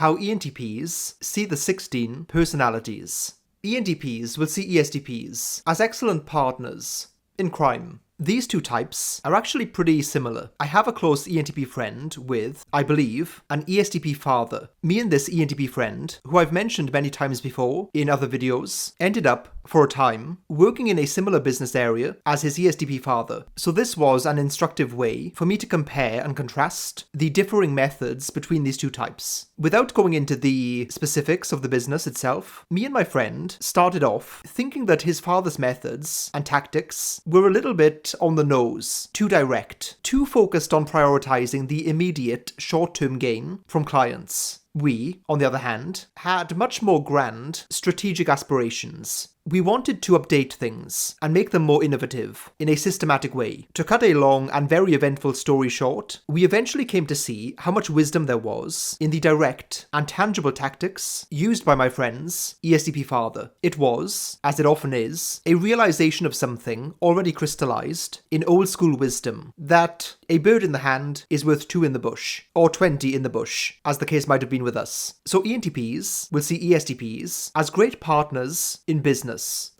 how ENTPs see the 16 personalities. ENTPs will see ESTPs as excellent partners in crime. These two types are actually pretty similar. I have a close ENTP friend with, I believe, an ESTP father. Me and this ENTP friend, who I've mentioned many times before in other videos, ended up, for a time, working in a similar business area as his ESTP father. So this was an instructive way for me to compare and contrast the differing methods between these two types. Without going into the specifics of the business itself, me and my friend started off thinking that his father's methods and tactics were a little bit on the nose, too direct, too focused on prioritizing the immediate short-term gain from clients. We, on the other hand, had much more grand, strategic aspirations. We wanted to update things and make them more innovative in a systematic way. To cut a long and very eventful story short, we eventually came to see how much wisdom there was in the direct and tangible tactics used by my friend's ESTP father. It was, as it often is, a realization of something already crystallized in old school wisdom, that a bird in the hand is worth 2 in the bush, or 20 in the bush, as the case might have been with us. So ENTPs will see ESTPs as great partners in business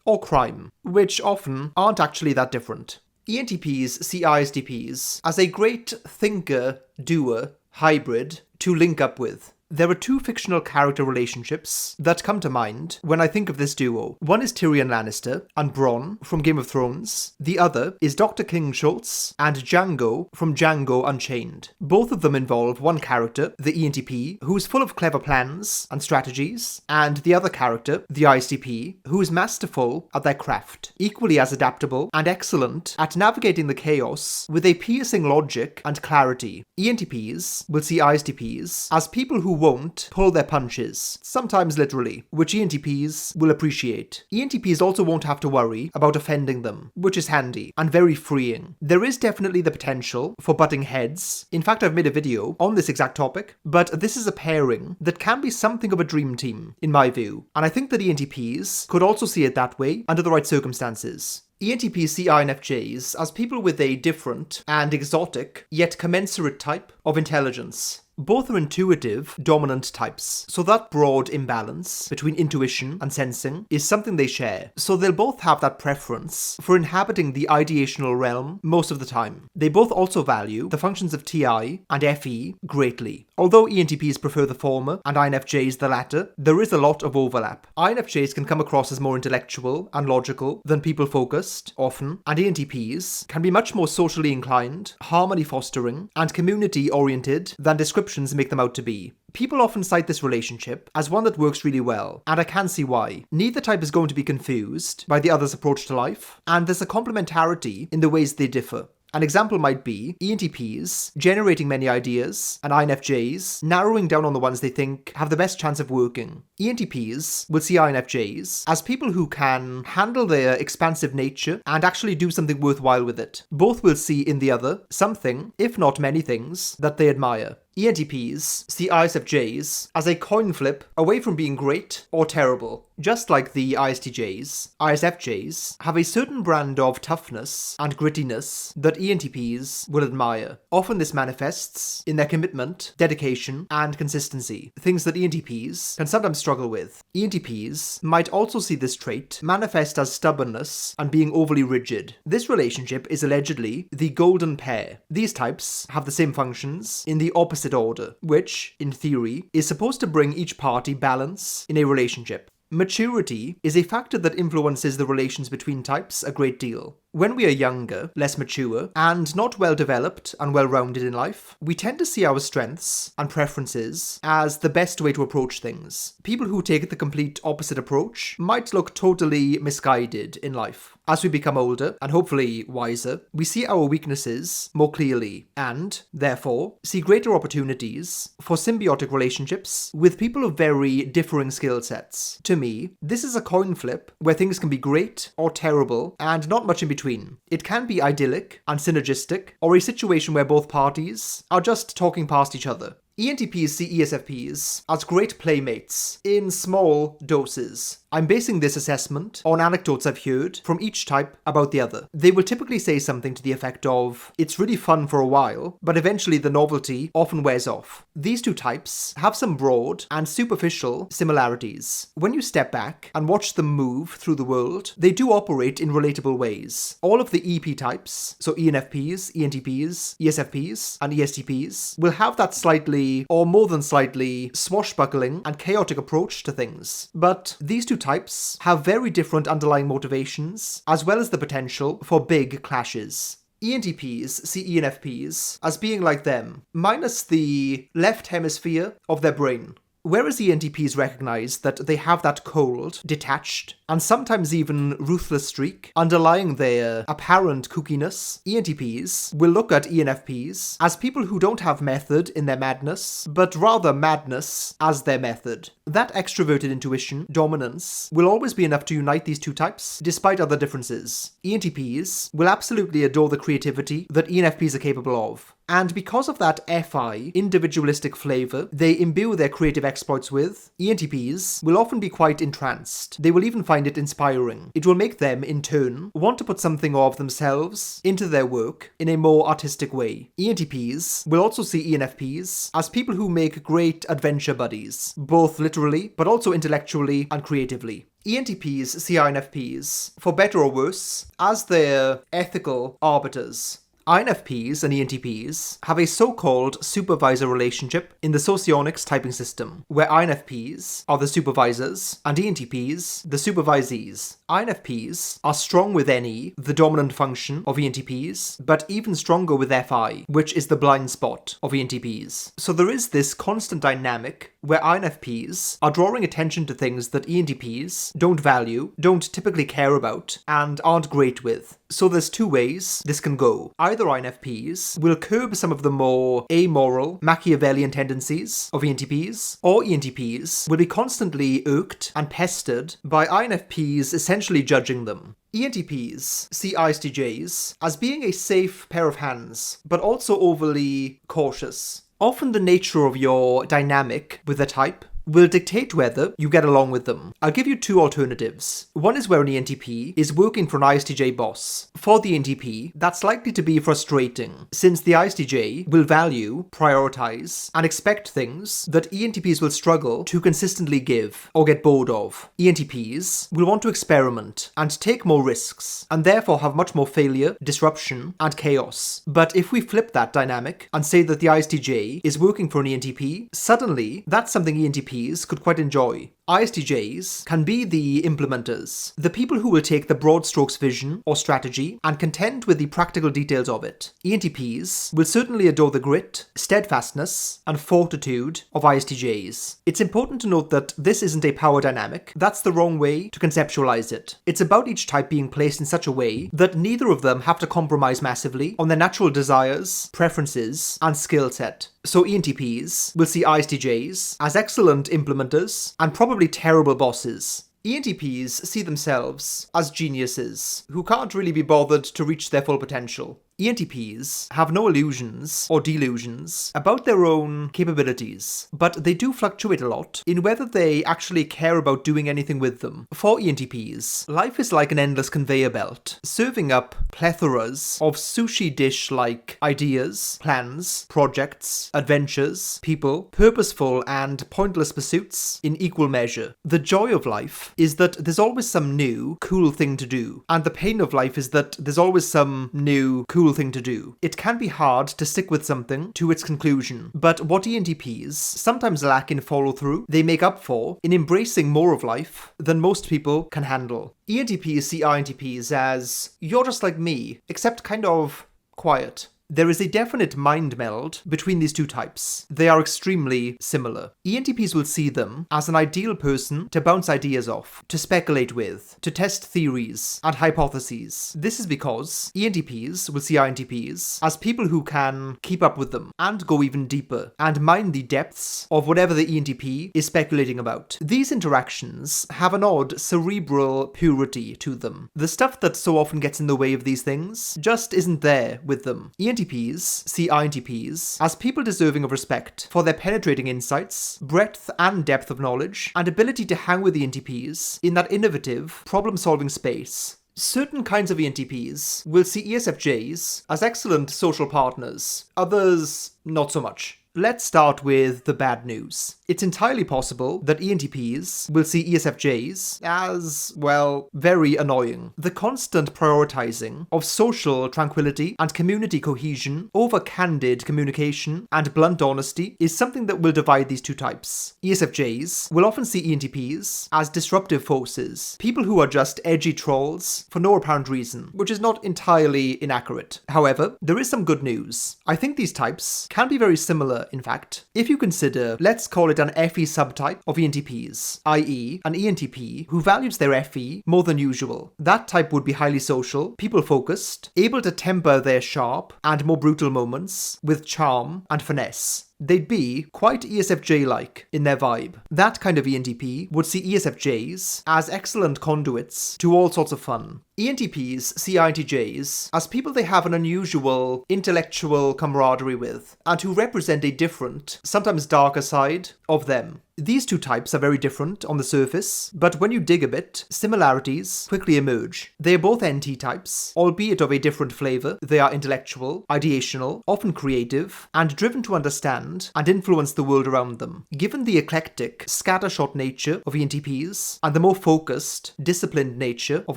or crime, which often aren't actually that different. ENTPs see ISTPs as a great thinker-doer hybrid to link up with. There are 2 fictional character relationships that come to mind when I think of this duo. One is Tyrion Lannister and Bronn from Game of Thrones. The other is Dr. King Schultz and Django from Django Unchained. Both of them involve one character, the ENTP, who's full of clever plans and strategies, and the other character, the ISTP, who is masterful at their craft, equally as adaptable and excellent at navigating the chaos with a piercing logic and clarity. ENTPs will see ISTPs as people who won't pull their punches, sometimes literally, which ENTPs will appreciate. ENTPs also won't have to worry about offending them, which is handy and very freeing. There is definitely the potential for butting heads. In fact, I've made a video on this exact topic, but this is a pairing that can be something of a dream team, in my view, and I think that ENTPs could also see it that way under the right circumstances. ENTPs see INFJs as people with a different and exotic, yet commensurate type of intelligence. Both are intuitive, dominant types, so that broad imbalance between intuition and sensing is something they share. So they'll both have that preference for inhabiting the ideational realm most of the time. They both also value the functions of TI and FE greatly. Although ENTPs prefer the former and INFJs the latter, there is a lot of overlap. INFJs can come across as more intellectual and logical than people-focused, often, and ENTPs can be much more socially inclined, harmony-fostering, and community-oriented than descriptions make them out to be. People often cite this relationship as one that works really well, and I can see why. Neither type is going to be confused by the other's approach to life, and there's a complementarity in the ways they differ. An example might be ENTPs generating many ideas and INFJs narrowing down on the ones they think have the best chance of working. ENTPs will see INFJs as people who can handle their expansive nature and actually do something worthwhile with it. Both will see in the other something, if not many things, that they admire. ENTPs see ISFJs as a coin flip away from being great or terrible. Just like the ISTJs, ISFJs have a certain brand of toughness and grittiness that ENTPs will admire. Often this manifests in their commitment, dedication, and consistency, things that ENTPs can sometimes struggle with. ENTPs might also see this trait manifest as stubbornness and being overly rigid. This relationship is allegedly the golden pair. These types have the same functions in the opposite order, which, in theory, is supposed to bring each party balance in a relationship. Maturity is a factor that influences the relations between types a great deal. When we are younger, less mature, and not well developed and well rounded in life, we tend to see our strengths and preferences as the best way to approach things. People who take the complete opposite approach might look totally misguided in life. As we become older, and hopefully wiser, we see our weaknesses more clearly, and, therefore, see greater opportunities for symbiotic relationships with people of very differing skill sets. To me, this is a coin flip where things can be great or terrible, and not much in between. It can be idyllic and synergistic, or a situation where both parties are just talking past each other. ENTPs see ESFPs as great playmates in small doses. I'm basing this assessment on anecdotes I've heard from each type about the other. They will typically say something to the effect of, "It's really fun for a while, but eventually the novelty often wears off." These two types have some broad and superficial similarities. When you step back and watch them move through the world, they do operate in relatable ways. All of the EP types, so ENFPs, ENTPs, ESFPs, and ESTPs, will have that slightly, or more than slightly, swashbuckling and chaotic approach to things. But these two types have very different underlying motivations, as well as the potential for big clashes. ENTPs see ENFPs as being like them, minus the left hemisphere of their brain. Whereas ENTPs recognize that they have that cold, detached, and sometimes even ruthless streak underlying their apparent kookiness, ENTPs will look at ENFPs as people who don't have method in their madness, but rather madness as their method. That extroverted intuition, dominance, will always be enough to unite these two types, despite other differences. ENTPs will absolutely adore the creativity that ENFPs are capable of. And because of that FI, individualistic flavour, they imbue their creative exploits with, ENTPs will often be quite entranced. They will even find it inspiring. It will make them, in turn, want to put something of themselves into their work in a more artistic way. ENTPs will also see ENFPs as people who make great adventure buddies, both literally, but also intellectually and creatively. ENTPs see INFPs, for better or worse, as their ethical arbiters. INFPs and ENTPs have a so-called supervisor relationship in the socionics typing system, where INFPs are the supervisors and ENTPs the supervisees. INFPs are strong with NE, the dominant function of ENTPs, but even stronger with FI, which is the blind spot of ENTPs. So there is this constant dynamic where INFPs are drawing attention to things that ENTPs don't value, don't typically care about, and aren't great with. So there's two ways this can go. Either INFPs will curb some of the more amoral, Machiavellian tendencies of ENTPs, or ENTPs will be constantly irked and pestered by INFPs essentially judging them. ENTPs see ISTJs as being a safe pair of hands, but also overly cautious. Often the nature of your dynamic with a type will dictate whether you get along with them. I'll give you two alternatives. One is where an ENTP is working for an ISTJ boss. For the ENTP, that's likely to be frustrating, since the ISTJ will value, prioritize, and expect things that ENTPs will struggle to consistently give or get bored of. ENTPs will want to experiment and take more risks, and therefore have much more failure, disruption, and chaos. But if we flip that dynamic and say that the ISTJ is working for an ENTP, suddenly that's something ENTPs could quite enjoy. ISTJs can be the implementers, the people who will take the broad strokes vision or strategy and contend with the practical details of it. ENTPs will certainly adore the grit, steadfastness, and fortitude of ISTJs. It's important to note that this isn't a power dynamic. That's the wrong way to conceptualize it. It's about each type being placed in such a way that neither of them have to compromise massively on their natural desires, preferences, and skill set. So ENTPs will see ISTJs as excellent implementers and probably terrible bosses. ENTPs see themselves as geniuses who can't really be bothered to reach their full potential. ENTPs have no illusions or delusions about their own capabilities, but they do fluctuate a lot in whether they actually care about doing anything with them. For ENTPs, life is like an endless conveyor belt, serving up plethoras of sushi dish-like ideas, plans, projects, adventures, people, purposeful and pointless pursuits in equal measure. The joy of life is that there's always some new, cool thing to do, and the pain of life is that there's always some new, cool thing to do. It can be hard to stick with something to its conclusion, but what ENTPs sometimes lack in follow-through, they make up for in embracing more of life than most people can handle. ENTPs see INTPs as, you're just like me, except kind of quiet. There is a definite mind meld between these two types. They are extremely similar. ENTPs will see them as an ideal person to bounce ideas off, to speculate with, to test theories and hypotheses. This is because ENTPs will see INTPs as people who can keep up with them and go even deeper and mine the depths of whatever the ENTP is speculating about. These interactions have an odd cerebral purity to them. The stuff that so often gets in the way of these things just isn't there with them. ENTPs see INTPs as people deserving of respect for their penetrating insights, breadth and depth of knowledge, and ability to hang with ENTPs in that innovative, problem-solving space. Certain kinds of ENTPs will see ESFJs as excellent social partners, others not so much. Let's start with the bad news. It's entirely possible that ENTPs will see ESFJs as, well, very annoying. The constant prioritizing of social tranquility and community cohesion over candid communication and blunt honesty is something that will divide these two types. ESFJs will often see ENTPs as disruptive forces, people who are just edgy trolls for no apparent reason, which is not entirely inaccurate. However, there is some good news. I think these types can be very similar, in fact. If you consider, let's call it an FE subtype of ENTPs, i.e. an ENTP who values their FE more than usual. That type would be highly social, people-focused, able to temper their sharp and more brutal moments with charm and finesse. They'd be quite ESFJ-like in their vibe. That kind of ENTP would see ESFJs as excellent conduits to all sorts of fun. ENTPs see INTJs as people they have an unusual intellectual camaraderie with, and who represent a different, sometimes darker side of them. These two types are very different on the surface, but when you dig a bit, similarities quickly emerge. They are both NT types, albeit of a different flavour. They are intellectual, ideational, often creative, and driven to understand and influence the world around them. Given the eclectic, scattershot nature of ENTPs and the more focused, disciplined nature of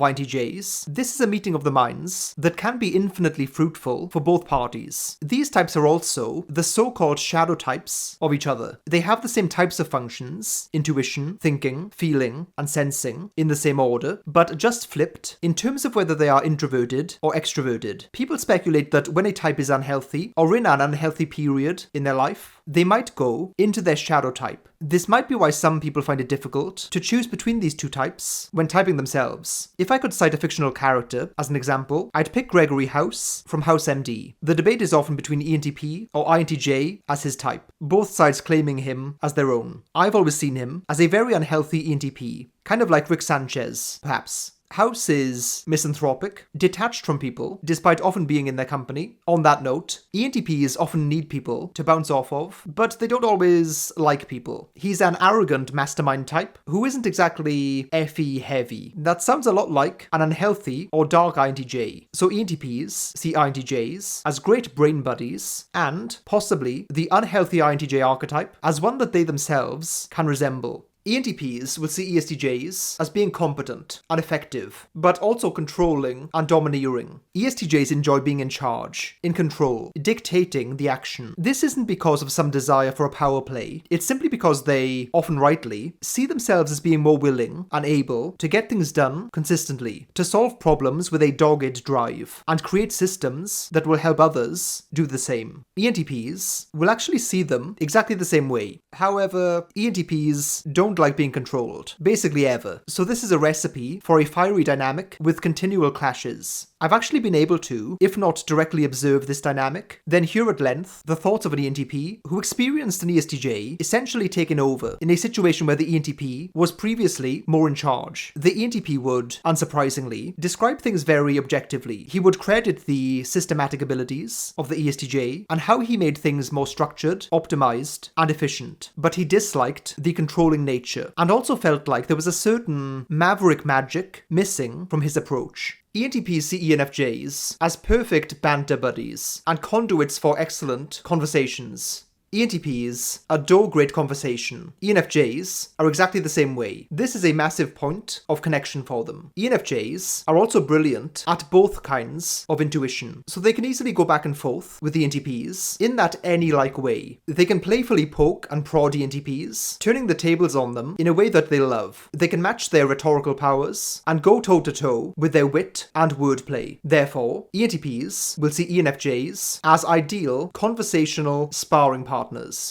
INTJs, this is a meeting of the minds that can be infinitely fruitful for both parties. These types are also the so-called shadow types of each other. They have the same types of functions, intuition, thinking, feeling, and sensing in the same order, but just flipped in terms of whether they are introverted or extroverted. People speculate that when a type is unhealthy or in an unhealthy period in their life, they might go into their shadow type. This might be why some people find it difficult to choose between these two types when typing themselves. If I could cite a fictional character as an example, I'd pick Gregory House from House MD. The debate is often between ENTP or INTJ as his type, both sides claiming him as their own. I've always seen him as a very unhealthy ENTP, kind of like Rick Sanchez, perhaps. House is misanthropic, detached from people, despite often being in their company. On that note, ENTPs often need people to bounce off of, but they don't always like people. He's an arrogant mastermind type who isn't exactly FE heavy. That sounds a lot like an unhealthy or dark INTJ. So ENTPs see INTJs as great brain buddies, and possibly the unhealthy INTJ archetype as one that they themselves can resemble. ENTPs will see ESTJs as being competent and effective, but also controlling and domineering. ESTJs enjoy being in charge, in control, dictating the action. This isn't because of some desire for a power play. It's simply because they, often rightly, see themselves as being more willing and able to get things done consistently, to solve problems with a dogged drive, and create systems that will help others do the same. ENTPs will actually see them exactly the same way. However, ENTPs don't like being controlled, basically ever. So this is a recipe for a fiery dynamic with continual clashes. I've actually been able to, if not directly observe this dynamic, then hear at length the thoughts of an ENTP who experienced an ESTJ essentially taken over in a situation where the ENTP was previously more in charge. The ENTP would, unsurprisingly, describe things very objectively. He would credit the systematic abilities of the ESTJ and how he made things more structured, optimized, and efficient. But he disliked the controlling nature and also felt like there was a certain maverick magic missing from his approach. ENTPs see ENFJs as perfect banter buddies and conduits for excellent conversations. ENTPs adore great conversation. ENFJs are exactly the same way. This is a massive point of connection for them. ENFJs are also brilliant at both kinds of intuition, so they can easily go back and forth with ENTPs in that any-like way. They can playfully poke and prod ENTPs, turning the tables on them in a way that they love. They can match their rhetorical powers and go toe-to-toe with their wit and wordplay. Therefore, ENTPs will see ENFJs as ideal conversational sparring partners.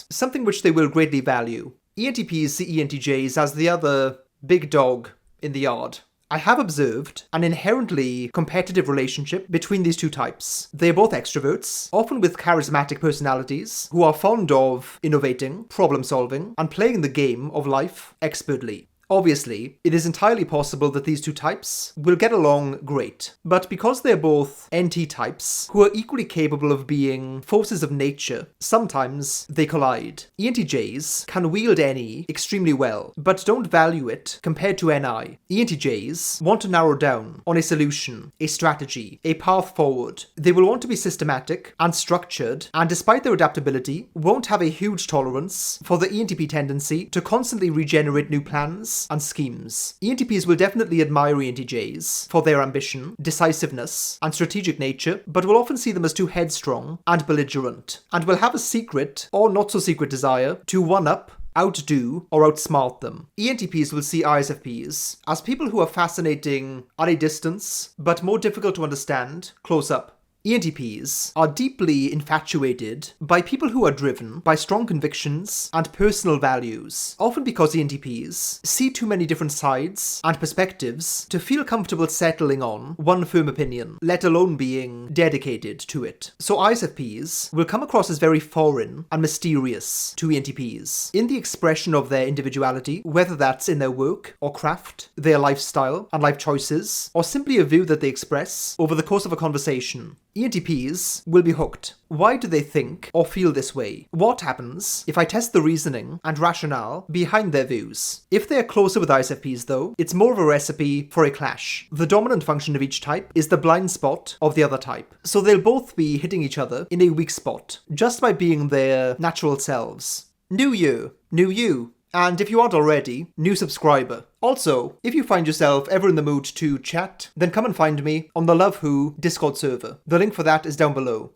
Something which they will greatly value. ENTPs see ENTJs as the other big dog in the yard. I have observed an inherently competitive relationship between these two types. They are both extroverts, often with charismatic personalities, who are fond of innovating, problem solving, and playing the game of life expertly. Obviously, it is entirely possible that these two types will get along great, but because they're both NT types who are equally capable of being forces of nature, sometimes they collide. ENTJs can wield NE extremely well, but don't value it compared to NI. ENTJs want to narrow down on a solution, a strategy, a path forward. They will want to be systematic and structured, and despite their adaptability, won't have a huge tolerance for the ENTP tendency to constantly regenerate new plans and schemes. ENTPs will definitely admire ENTJs for their ambition, decisiveness, and strategic nature, but will often see them as too headstrong and belligerent, and will have a secret or not so secret desire to one-up, outdo, or outsmart them. ENTPs will see ISFPs as people who are fascinating at a distance, but more difficult to understand close up. ENTPs are deeply infatuated by people who are driven by strong convictions and personal values, often because ENTPs see too many different sides and perspectives to feel comfortable settling on one firm opinion, let alone being dedicated to it. So ISFPs will come across as very foreign and mysterious to ENTPs in the expression of their individuality, whether that's in their work or craft, their lifestyle and life choices, or simply a view that they express over the course of a conversation. ENTPs will be hooked. Why do they think or feel this way? What happens if I test the reasoning and rationale behind their views? If they're closer with ISFPs though, it's more of a recipe for a clash. The dominant function of each type is the blind spot of the other type. So they'll both be hitting each other in a weak spot, just by being their natural selves. New year, new you. And if you aren't already, new subscriber. Also, if you find yourself ever in the mood to chat, then come and find me on the Love Who Discord server. The link for that is down below.